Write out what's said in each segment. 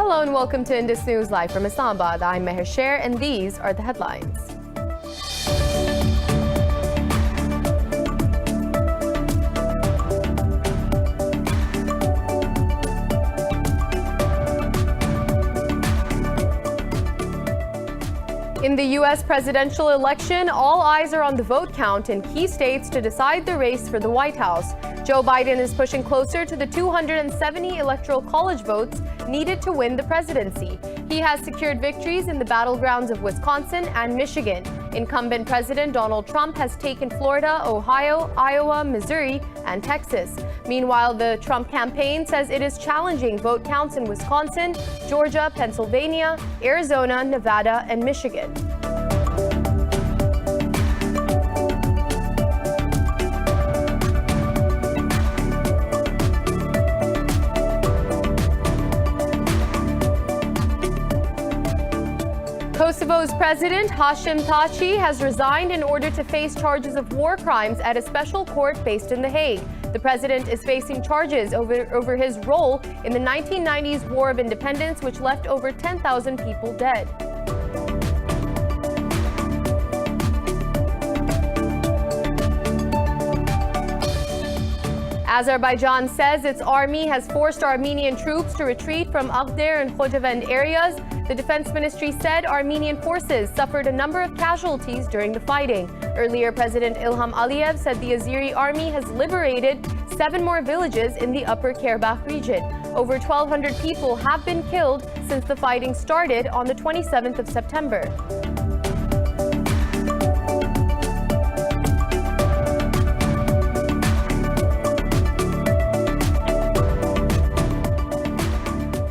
Hello and welcome to Indus News Live from Islamabad. I'm Meher Sher and these are the headlines. In the U.S. presidential election, all eyes are on the vote count in key states to decide the race for the White House. Joe Biden is pushing closer to the 270 electoral college votes needed to win the presidency. He has secured victories in the battlegrounds of Wisconsin and Michigan. Incumbent President Donald Trump has taken Florida, Ohio, Iowa, Missouri, and Texas. Meanwhile, the Trump campaign says it is challenging vote counts in Wisconsin, Georgia, Pennsylvania, Arizona, Nevada, and Michigan. Kosovo's president, Hashim Thaçi, has resigned in order to face charges of war crimes at a special court based in The Hague. The president is facing charges over his role in the 1990s War of Independence, which left over 10,000 people dead. Azerbaijan says its army has forced Armenian troops to retreat from Agder and Khojavend areas. The defense ministry said Armenian forces suffered a number of casualties during the fighting. Earlier, President Ilham Aliyev said the Azeri army has liberated 7 more villages in the Upper Karabakh region. Over 1,200 people have been killed since the fighting started on the 27th of September.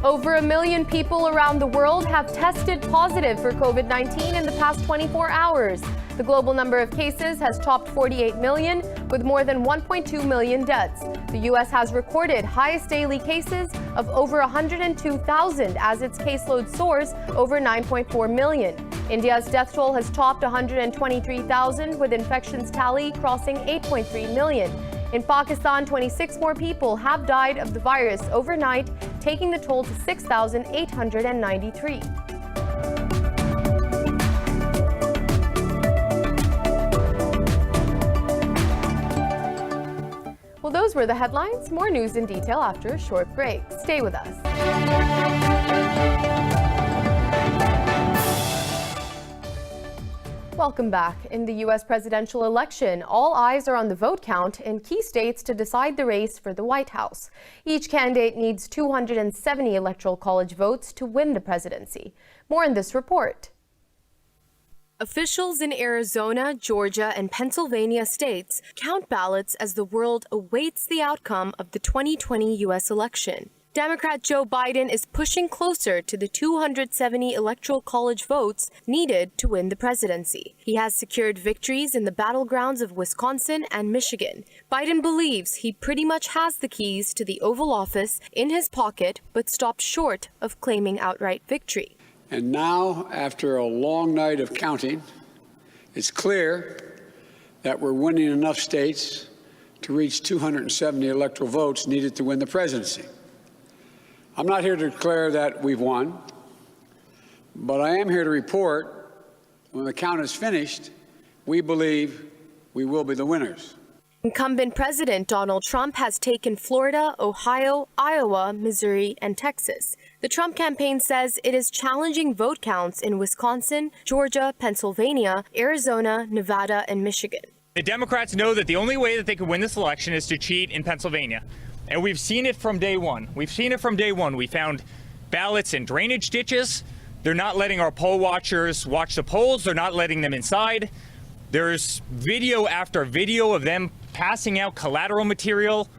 Over 1 million people around the world have tested positive for COVID-19 in the past 24 hours. The global number of cases has topped 48 million, with more than 1.2 million deaths. The U.S. has recorded highest daily cases of over 102,000 as its caseload soars over 9.4 million. India's death toll has topped 123,000, with infections tally crossing 8.3 million. In Pakistan, 26 more people have died of the virus overnight, taking the toll to 6,893. Well, those were the headlines. More news in detail after a short break. Stay with us. Welcome back. In the U.S. presidential election, all eyes are on the vote count in key states to decide the race for the White House. Each candidate needs 270 electoral college votes to win the presidency. More in this report. Officials in Arizona, Georgia, and Pennsylvania states count ballots as the world awaits the outcome of the 2020 U.S. election. Democrat Joe Biden is pushing closer to the 270 electoral college votes needed to win the presidency. He has secured victories in the battlegrounds of Wisconsin and Michigan. Biden believes he pretty much has the keys to the Oval Office in his pocket, but stopped short of claiming outright victory. And now, after a long night of counting, it's clear that we're winning enough states to reach 270 electoral votes needed to win the presidency. I'm not here to declare that we've won, but I am here to report when the count is finished, we believe we will be the winners. Incumbent President Donald Trump has taken Florida, Ohio, Iowa, Missouri, and Texas. The Trump campaign says it is challenging vote counts in Wisconsin, Georgia, Pennsylvania, Arizona, Nevada, and Michigan. The Democrats know that the only way that they could win this election is to cheat in Pennsylvania. And we've seen it from day one. We found ballots in drainage ditches. They're not letting our poll watchers watch the polls. They're not letting them inside. There's video after video of them passing out collateral material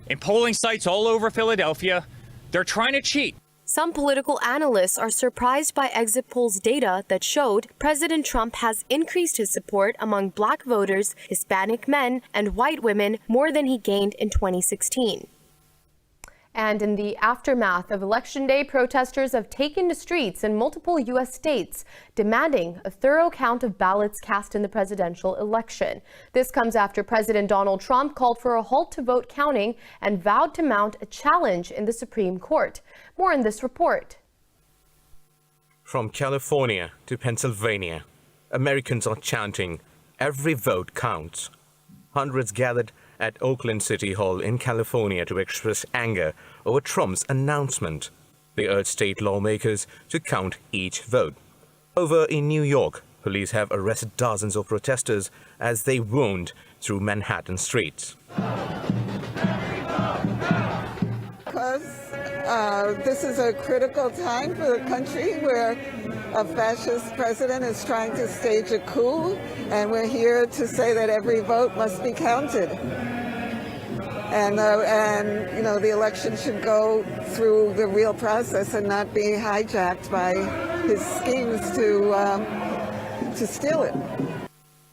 in polling sites all over Philadelphia. They're trying to cheat. Some political analysts are surprised by exit polls data that showed President Trump has increased his support among Black voters, Hispanic men, and white women more than he gained in 2016. And in the aftermath of Election Day, protesters have taken to streets in multiple U.S. states, demanding a thorough count of ballots cast in the presidential election. This comes after President Donald Trump called for a halt to vote counting and vowed to mount a challenge in the Supreme Court. More in this report. From California to Pennsylvania, Americans are chanting, "Every vote counts." Hundreds gathered at Oakland City Hall in California to express anger over Trump's announcement. They urged state lawmakers to count each vote. Over in New York, police have arrested dozens of protesters as they wound through Manhattan streets. This is a critical time for the country where a fascist president is trying to stage a coup, and we're here to say that every vote must be counted. And the election should go through the real process and not be hijacked by his schemes to steal it.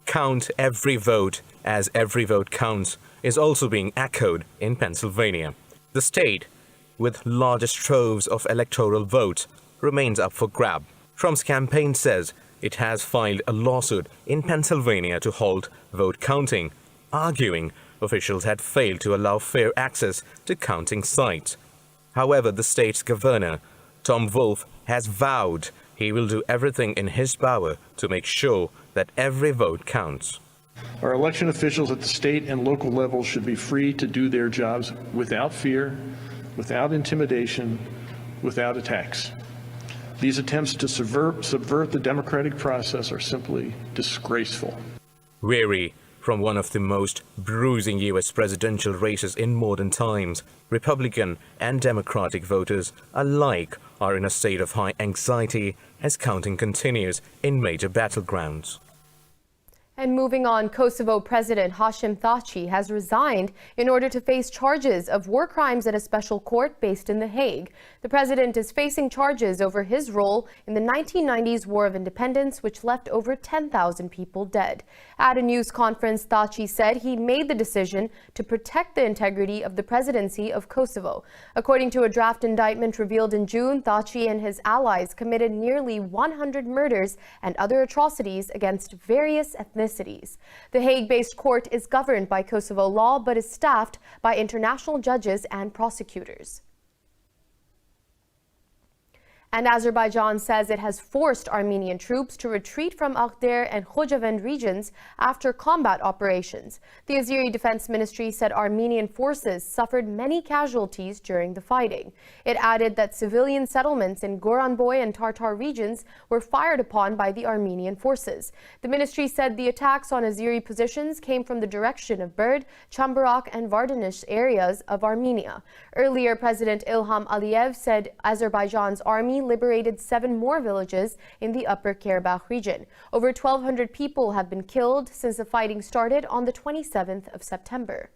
Count every vote as every vote counts is also being echoed in Pennsylvania. The state, with largest troves of electoral votes, remains up for grab. Trump's campaign says it has filed a lawsuit in Pennsylvania to halt vote counting, arguing officials had failed to allow fair access to counting sites. However, the state's governor, Tom Wolf, has vowed he will do everything in his power to make sure that every vote counts. Our election officials at the state and local levels should be free to do their jobs without fear, without intimidation, without attacks. These attempts to subvert the democratic process are simply disgraceful. Weary from one of the most bruising U.S. presidential races in modern times, Republican and Democratic voters alike are in a state of high anxiety as counting continues in major battlegrounds. And moving on, Kosovo President Hashim Thaçi has resigned in order to face charges of war crimes at a special court based in The Hague. The president is facing charges over his role in the 1990s War of Independence, which left over 10,000 people dead. At a news conference, Thaçi said he made the decision to protect the integrity of the presidency of Kosovo. According to a draft indictment revealed in June, Thaçi and his allies committed nearly 100 murders and other atrocities against various ethnicities. The Hague-based court is governed by Kosovo law but is staffed by international judges and prosecutors. And Azerbaijan says it has forced Armenian troops to retreat from Akhdar and Khojavend regions after combat operations. The Azeri Defense Ministry said Armenian forces suffered many casualties during the fighting. It added that civilian settlements in Goranboy and Tartar regions were fired upon by the Armenian forces. The ministry said the attacks on Azeri positions came from the direction of Burd, Chambarak and Vardanish areas of Armenia. Earlier, President Ilham Aliyev said Azerbaijan's army liberated 7 more villages in the Upper Karabakh region. Over 1,200 people have been killed since the fighting started on the 27th of September.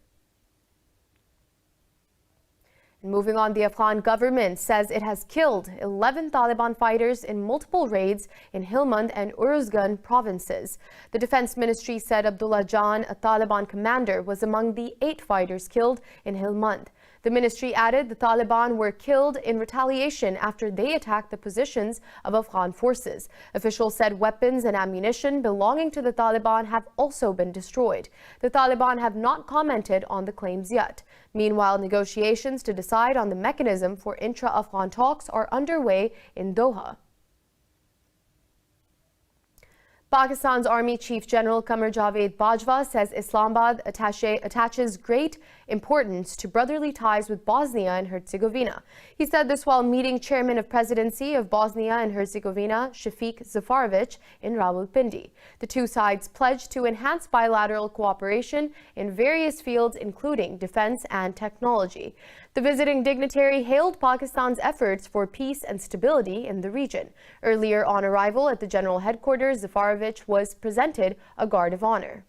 And moving on, the Afghan government says it has killed 11 Taliban fighters in multiple raids in Helmand and Uruzgan provinces. The defense ministry said Abdullah Jan, a Taliban commander, was among the 8 fighters killed in Helmand. The ministry added the Taliban were killed in retaliation after they attacked the positions of Afghan forces. Officials said weapons and ammunition belonging to the Taliban have also been destroyed. The Taliban have not commented on the claims yet. Meanwhile, negotiations to decide on the mechanism for intra-Afghan talks are underway in Doha. Pakistan's Army Chief General Qamar Javed Bajwa says Islamabad attaches great importance to brotherly ties with Bosnia and Herzegovina. He said this while meeting Chairman of Presidency of Bosnia and Herzegovina, Shafiq Zafarovic, in Rawalpindi. The two sides pledged to enhance bilateral cooperation in various fields, including defense and technology. The visiting dignitary hailed Pakistan's efforts for peace and stability in the region. Earlier on arrival at the general headquarters, Zafarovic was presented a Guard of Honor.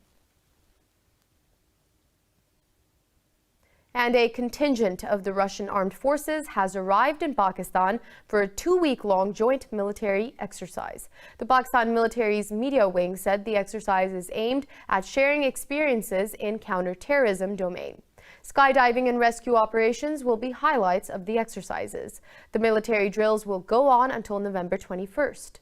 And a contingent of the Russian armed forces has arrived in Pakistan for a 2-week-long joint military exercise. The Pakistan military's media wing said the exercise is aimed at sharing experiences in counter-terrorism domain. Skydiving and rescue operations will be highlights of the exercises. The military drills will go on until November 21st.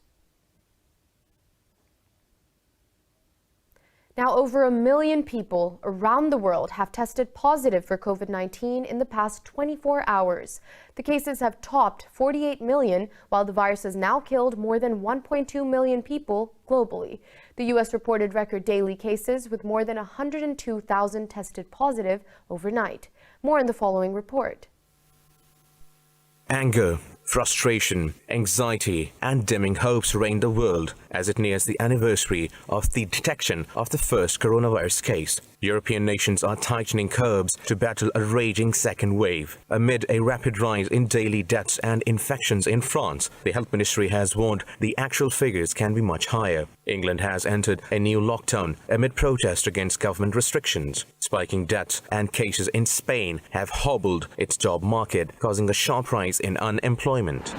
Now, over 1 million people around the world have tested positive for COVID-19 in the past 24 hours. The cases have topped 48 million, while the virus has now killed more than 1.2 million people globally. The U.S. reported record daily cases with more than 102,000 tested positive overnight. More in the following report. Anger, frustration, anxiety, and dimming hopes reign the world as it nears the anniversary of the detection of the first coronavirus case. European nations are tightening curbs to battle a raging second wave. Amid a rapid rise in daily deaths and infections in France, the health ministry has warned the actual figures can be much higher. England has entered a new lockdown amid protest against government restrictions. Spiking deaths and cases in Spain have hobbled its job market, causing a sharp rise in unemployment.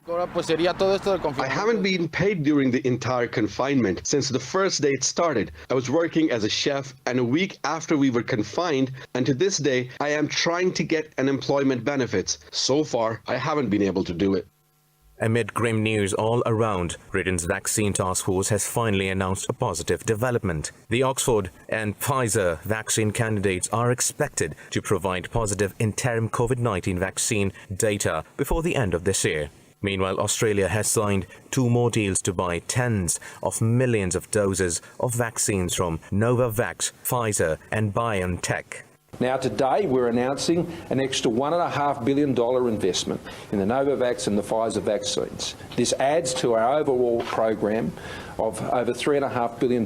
I haven't been paid during the entire confinement since the first day it started. I was working as a chef, and a week after we were confined, and to this day, I am trying to get unemployment benefits. So far, I haven't been able to do it. Amid grim news all around, Britain's vaccine task force has finally announced a positive development. The Oxford and Pfizer vaccine candidates are expected to provide positive interim COVID-19 vaccine data before the end of this year. Meanwhile, Australia has signed 2 more deals to buy tens of millions of doses of vaccines from Novavax, Pfizer and BioNTech. Now today we're announcing an extra $1.5 billion investment in the Novavax and the Pfizer vaccines. This adds to our overall program of over $3.5 billion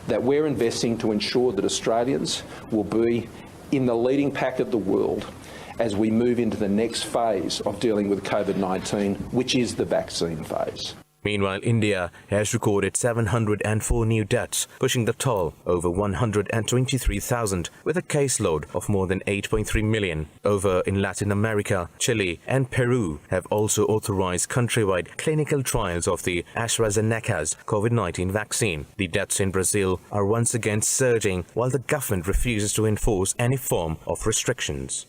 that we're investing to ensure that Australians will be in the leading pack of the world as we move into the next phase of dealing with COVID-19, which is the vaccine phase. Meanwhile, India has recorded 704 new deaths, pushing the toll over 123,000, with a caseload of more than 8.3 million. Over in Latin America, Chile and Peru have also authorized countrywide clinical trials of the AstraZeneca's COVID-19 vaccine. The deaths in Brazil are once again surging, while the government refuses to enforce any form of restrictions.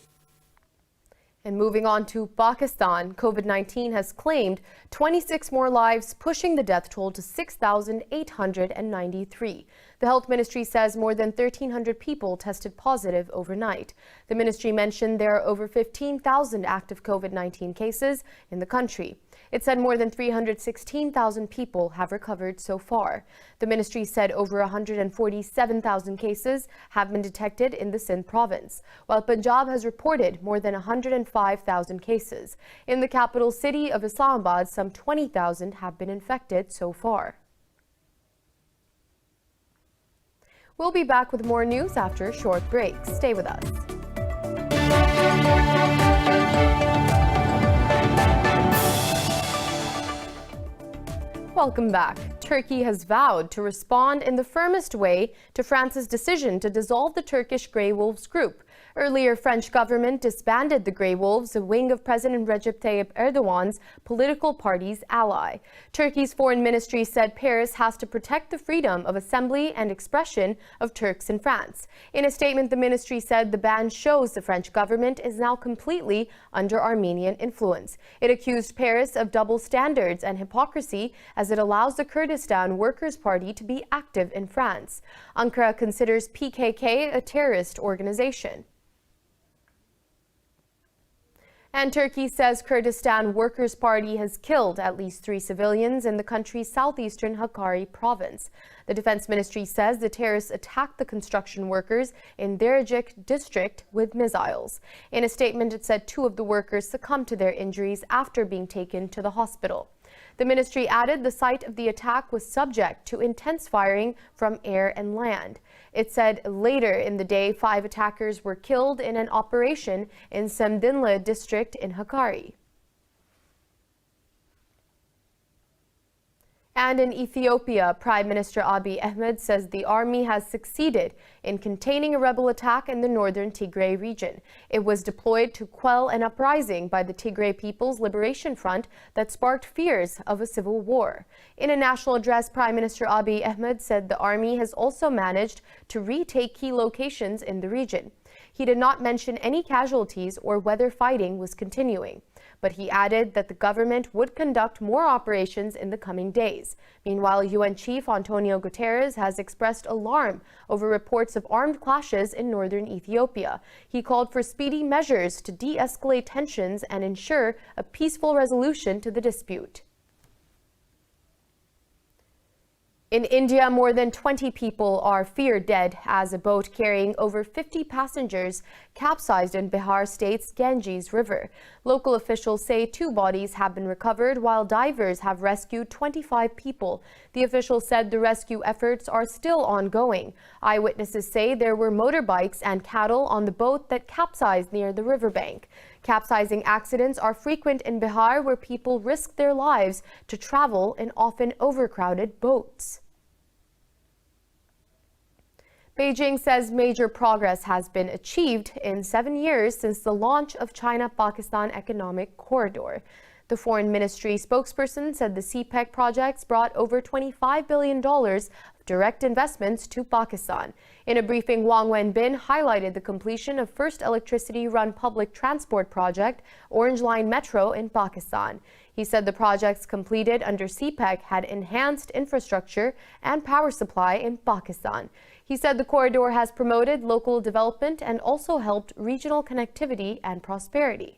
And moving on to Pakistan, COVID-19 has claimed 26 more lives, pushing the death toll to 6,893. The health ministry says more than 1,300 people tested positive overnight. The ministry mentioned there are over 15,000 active COVID-19 cases in the country. It said more than 316,000 people have recovered so far. The ministry said over 147,000 cases have been detected in the Sindh province, while Punjab has reported more than 105,000 cases. In the capital city of Islamabad, some 20,000 have been infected so far. We'll be back with more news after a short break. Stay with us. Welcome back. Turkey has vowed to respond in the firmest way to France's decision to dissolve the Turkish Grey Wolves group. Earlier, French government disbanded the Grey Wolves, a wing of President Recep Tayyip Erdogan's political party's ally. Turkey's foreign ministry said Paris has to protect the freedom of assembly and expression of Turks in France. In a statement, the ministry said the ban shows the French government is now completely under Armenian influence. It accused Paris of double standards and hypocrisy as it allows the Kurdistan Workers' Party to be active in France. Ankara considers PKK a terrorist organization. And Turkey says Kurdistan Workers' Party has killed at least 3 civilians in the country's southeastern Hakkari province. The defense ministry says the terrorists attacked the construction workers in Derejik district with missiles. In a statement, it said 2 of the workers succumbed to their injuries after being taken to the hospital. The ministry added the site of the attack was subject to intense firing from air and land. It said later in the day 5 attackers were killed in an operation in Semdinli district in Hakkari. And in Ethiopia, Prime Minister Abiy Ahmed says the army has succeeded in containing a rebel attack in the northern Tigray region. It was deployed to quell an uprising by the Tigray People's Liberation Front that sparked fears of a civil war. In a national address, Prime Minister Abiy Ahmed said the army has also managed to retake key locations in the region. He did not mention any casualties or whether fighting was continuing. but he added that the government would conduct more operations in the coming days. Meanwhile, UN Chief Antonio Guterres has expressed alarm over reports of armed clashes in northern Ethiopia. He called for speedy measures to de-escalate tensions and ensure a peaceful resolution to the dispute. In India, more than 20 people are feared dead as a boat carrying over 50 passengers capsized in Bihar state's Ganges River. Local officials say 2 bodies have been recovered while divers have rescued 25 people. The officials said the rescue efforts are still ongoing. Eyewitnesses say there were motorbikes and cattle on the boat that capsized near the riverbank. Capsizing accidents are frequent in Bihar, where people risk their lives to travel in often overcrowded boats. Beijing says major progress has been achieved in 7 years since the launch of China-Pakistan Economic Corridor. The Foreign Ministry spokesperson said the CPEC projects brought over $25 billion of direct investments to Pakistan. In a briefing, Wang Wenbin highlighted the completion of first electricity-run public transport project, Orange Line Metro in Pakistan. He said the projects completed under CPEC had enhanced infrastructure and power supply in Pakistan. He said the corridor has promoted local development and also helped regional connectivity and prosperity.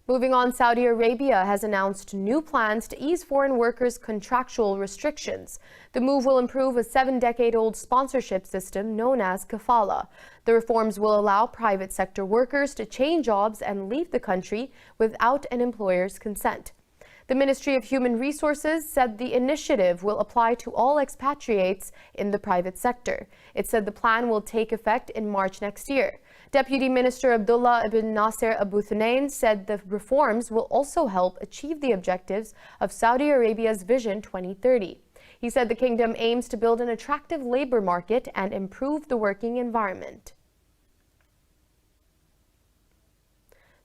Moving on, Saudi Arabia has announced new plans to ease foreign workers' contractual restrictions. The move will improve a 7-decade-old sponsorship system known as kafala. The reforms will allow private sector workers to change jobs and leave the country without an employer's consent. The Ministry of Human Resources said the initiative will apply to all expatriates in the private sector. It said the plan will take effect in March next year. Deputy Minister Abdullah ibn Nasser Abu Thunayn said the reforms will also help achieve the objectives of Saudi Arabia's Vision 2030. He said the kingdom aims to build an attractive labor market and improve the working environment.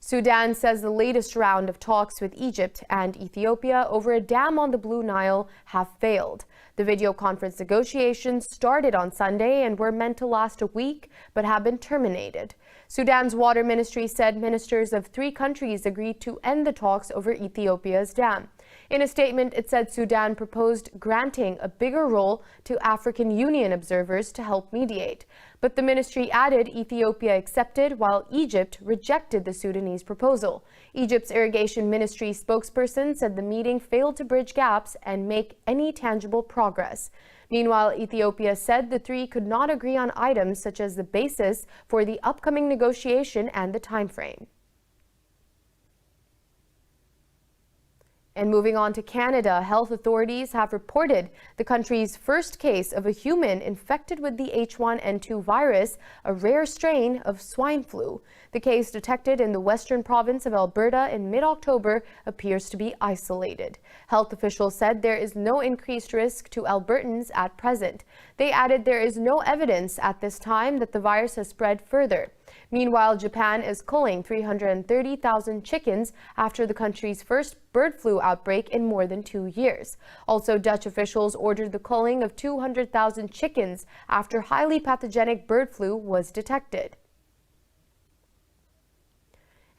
Sudan says the latest round of talks with Egypt and Ethiopia over a dam on the Blue Nile have failed. The video conference negotiations started on Sunday and were meant to last a week, but have been terminated. Sudan's water ministry said ministers of 3 countries agreed to end the talks over Ethiopia's dam. In a statement, it said Sudan proposed granting a bigger role to African Union observers to help mediate. But the ministry added Ethiopia accepted while Egypt rejected the Sudanese proposal. Egypt's irrigation ministry spokesperson said the meeting failed to bridge gaps and make any tangible progress. Meanwhile, Ethiopia said the 3 could not agree on items such as the basis for the upcoming negotiation and the timeframe. And moving on to Canada, health authorities have reported the country's first case of a human infected with the H1N2 virus, a rare strain of swine flu. The case, detected in the western province of Alberta in mid-October, appears to be isolated. Health officials said there is no increased risk to Albertans at present. They added there is no evidence at this time that the virus has spread further. Meanwhile, Japan is culling 330,000 chickens after the country's first bird flu outbreak in more than 2 years. Also, Dutch officials ordered the culling of 200,000 chickens after highly pathogenic bird flu was detected.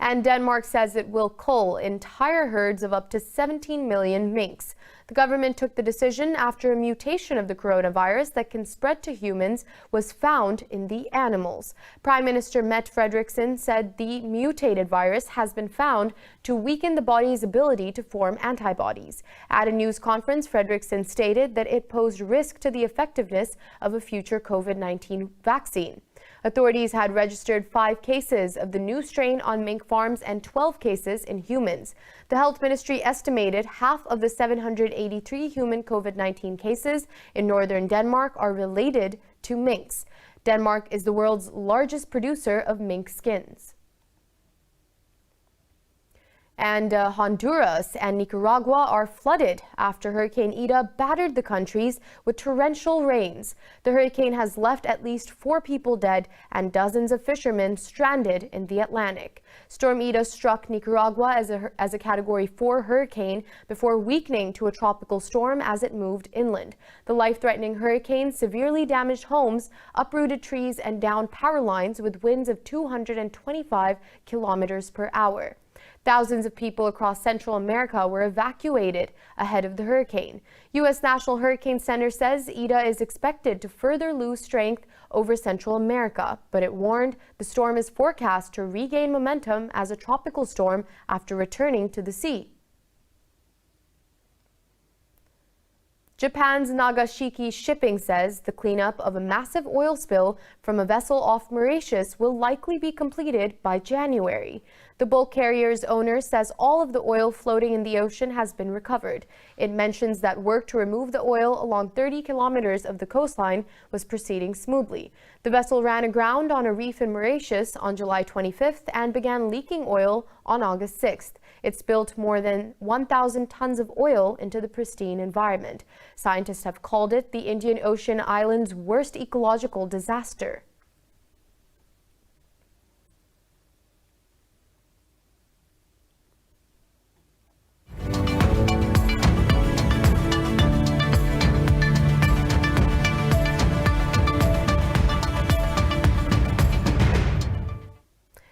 And Denmark says it will cull entire herds of up to 17 million minks. The government took the decision after a mutation of the coronavirus that can spread to humans was found in the animals. Prime Minister Mette Frederiksen said the mutated virus has been found to weaken the body's ability to form antibodies. At a news conference, Frederiksen stated that it posed risk to the effectiveness of a future COVID-19 vaccine. Authorities had registered 5 cases of the new strain on mink farms and 12 cases in humans. The health ministry estimated half of the 783 human COVID-19 cases in northern Denmark are related to minks. Denmark is the world's largest producer of mink skins. And Honduras and Nicaragua are flooded after Hurricane Ida battered the countries with torrential rains. The hurricane has left at least 4 people dead and dozens of fishermen stranded in the Atlantic. Storm Ida struck Nicaragua as a Category 4 hurricane before weakening to a tropical storm as it moved inland. The life-threatening hurricane severely damaged homes, uprooted trees, and downed power lines with winds of 225 kilometers per hour. Thousands of people across Central America were evacuated ahead of the hurricane. U.S. National Hurricane Center says Ida is expected to further lose strength over Central America, but it warned the storm is forecast to regain momentum as a tropical storm after returning to the sea. Japan's Nagashiki Shipping says the cleanup of a massive oil spill from a vessel off Mauritius will likely be completed by January. The bulk carrier's owner says all of the oil floating in the ocean has been recovered. It mentions that work to remove the oil along 30 kilometers of the coastline was proceeding smoothly. The vessel ran aground on a reef in Mauritius on July 25th and began leaking oil on August 6th. It spilled more than 1,000 tons of oil into the pristine environment. Scientists have called it the Indian Ocean island's worst ecological disaster.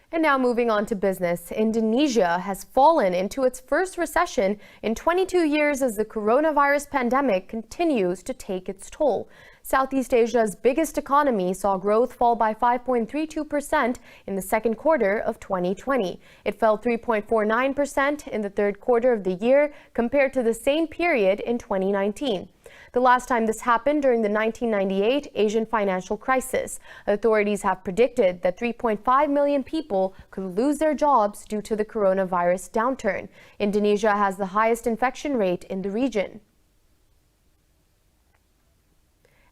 And now moving on to business, Indonesia has fallen into its first recession in 22 years as the coronavirus pandemic continues to take its toll. Southeast Asia's biggest economy saw growth fall by 5.32% in the second quarter of 2020. It fell 3.49% in the third quarter of the year compared to the same period in 2019. The last time this happened during the 1998 Asian financial crisis. Authorities have predicted that 3.5 million people could lose their jobs due to the coronavirus downturn. Indonesia has the highest infection rate in the region.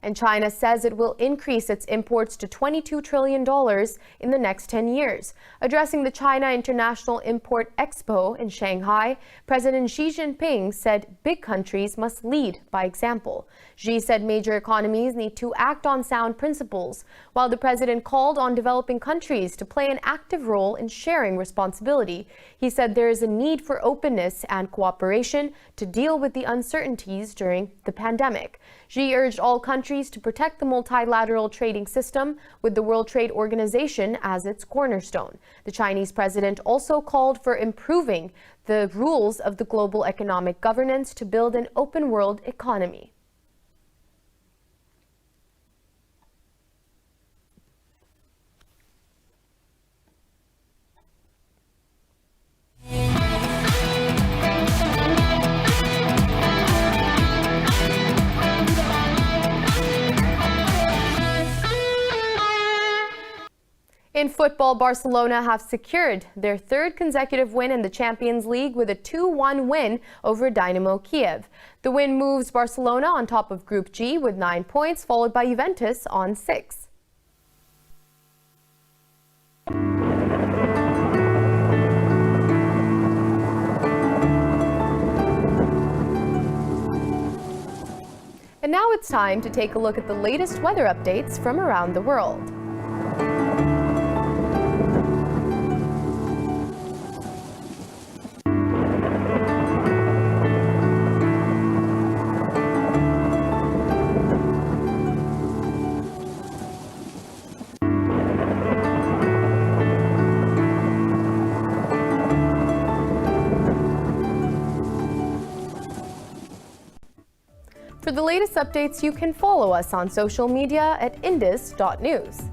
And China says it will increase its imports to $22 trillion in the next 10 years. Addressing the China International Import Expo in Shanghai, President Xi Jinping said big countries must lead by example. Xi said major economies need to act on sound principles, while the president called on developing countries to play an active role in sharing responsibility. He said there is a need for openness and cooperation to deal with the uncertainties during the pandemic. Xi urged all countries to protect the multilateral trading system with the World Trade Organization as its cornerstone. The Chinese president also called for improving the rules of the global economic governance to build an open world economy. In football, Barcelona have secured their third consecutive win in the Champions League with a 2-1 win over Dynamo Kiev. The win moves Barcelona on top of Group G with 9 points, followed by Juventus on 6. And now it's time to take a look at the latest weather updates from around the world. For the latest updates, you can follow us on social media at indus.news.